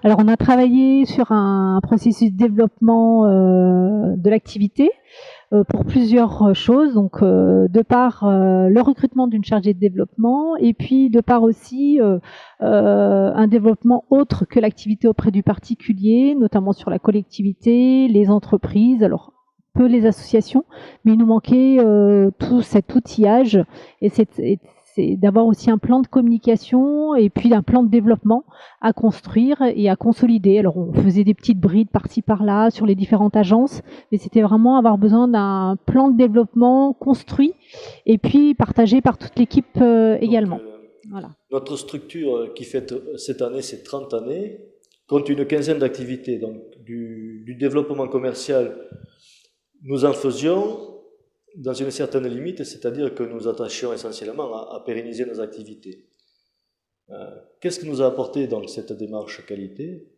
Alors, on a travaillé sur un processus de développement de l'activité pour plusieurs choses. Donc, de par le recrutement d'une chargée de développement et puis de par aussi un développement autre que l'activité auprès du particulier, notamment sur la collectivité, les entreprises, alors peu les associations, mais il nous manquait tout cet outillage et c'est d'avoir aussi un plan de communication et puis un plan de développement à construire et à consolider. Alors on faisait des petites brides par-ci par-là sur les différentes agences, mais c'était vraiment avoir besoin d'un plan de développement construit et puis partagé par toute l'équipe également. Voilà. Notre structure qui fête cette année ses 30 années compte une quinzaine d'activités. Donc du développement commercial, nous en faisions dans une certaine limite, c'est-à-dire que nous attachions essentiellement à pérenniser nos activités. Qu'est-ce que nous a apporté donc cette démarche qualité?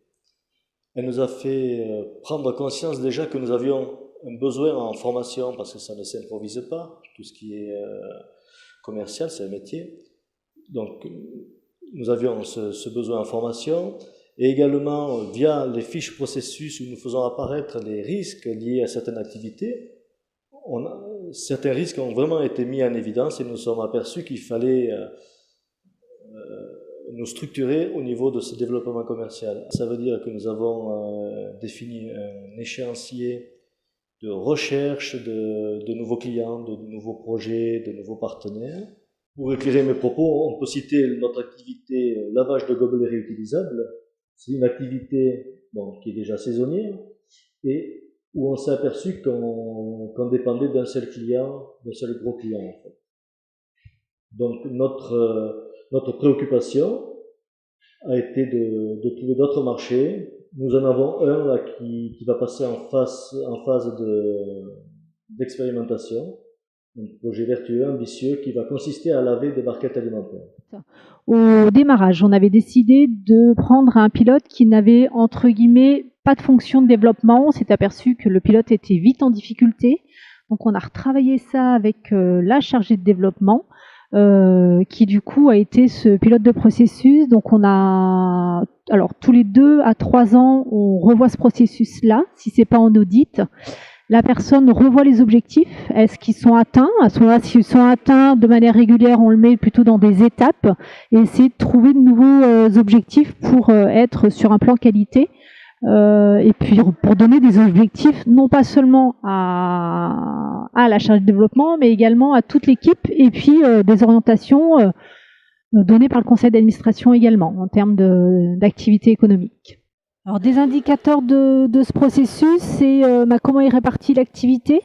Elle nous a fait prendre conscience déjà que nous avions un besoin en formation, parce que ça ne s'improvise pas, tout ce qui est commercial, c'est un métier. Donc nous avions ce besoin en formation, et également via les fiches processus où nous faisons apparaître les risques liés à certaines activités. Certains risques ont vraiment été mis en évidence et nous sommes aperçus qu'il fallait nous structurer au niveau de ce développement commercial. Ça veut dire que nous avons défini un échéancier de recherche de nouveaux clients, de nouveaux projets, de nouveaux partenaires. Pour éclairer mes propos, on peut citer notre activité lavage de gobelets réutilisables. C'est une activité qui est déjà saisonnière et où on s'est aperçu qu'on dépendait d'un seul client, d'un seul gros client en fait. Donc notre préoccupation a été de trouver d'autres marchés. Nous en avons un là qui va passer en phase d'expérimentation, un projet vertueux, ambitieux, qui va consister à laver des barquettes alimentaires. Au démarrage, on avait décidé de prendre un pilote qui n'avait, entre guillemets, pas de fonction de développement. On s'est aperçu que le pilote était vite en difficulté. Donc on a retravaillé ça avec la chargée de développement, qui du coup a été ce pilote de processus. Donc on a, alors tous les 2 à 3 ans, on revoit ce processus-là, si c'est pas en audit. La personne revoit les objectifs. Est-ce qu'ils sont atteints? À ce moment-là, s'ils sont atteints de manière régulière, on le met plutôt dans des étapes et essayer de trouver de nouveaux objectifs pour être sur un plan qualité. Et puis pour donner des objectifs non pas seulement à la charge de développement, mais également à toute l'équipe et puis des orientations données par le conseil d'administration également en termes d'activité économique. Alors des indicateurs de ce processus, c'est comment est répartie l'activité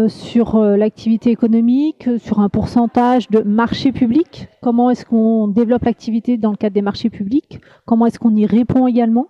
sur l'activité économique, sur un pourcentage de marché public, comment est-ce qu'on développe l'activité dans le cadre des marchés publics, comment est-ce qu'on y répond également.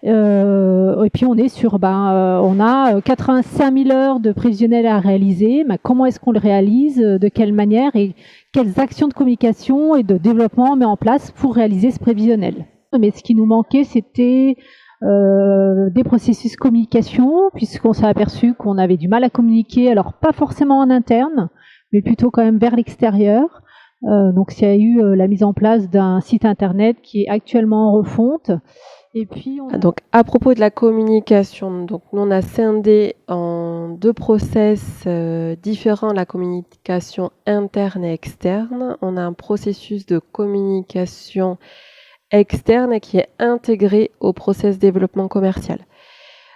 Et puis on est sur, on a 85 000 heures de prévisionnel à réaliser, comment est-ce qu'on le réalise, de quelle manière et quelles actions de communication et de développement on met en place pour réaliser ce prévisionnel. Mais ce qui nous manquait, c'était des processus communication, puisqu'on s'est aperçu qu'on avait du mal à communiquer, alors pas forcément en interne, mais plutôt quand même vers l'extérieur. Donc il y a eu la mise en place d'un site internet qui est actuellement en refonte. Et puis donc à propos de la communication, donc nous on a scindé en 2 process différents la communication interne et externe. On a un processus de communication externe qui est intégré au process développement commercial.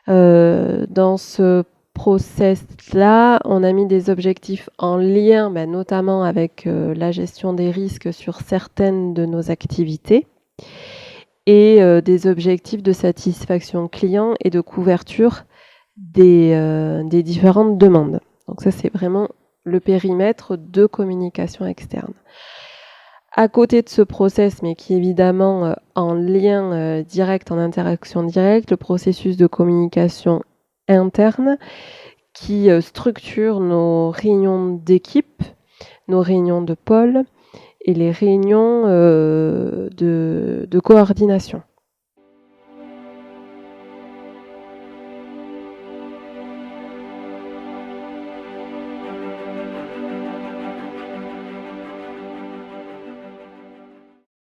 Dans ce process-là, on a mis des objectifs en lien notamment avec la gestion des risques sur certaines de nos activités et des objectifs de satisfaction client et de couverture des différentes demandes. Donc ça, c'est vraiment le périmètre de communication externe. À côté de ce process, mais qui est évidemment en lien direct, en interaction directe, le processus de communication interne qui structure nos réunions d'équipe, nos réunions de pôle et les réunions de coordination.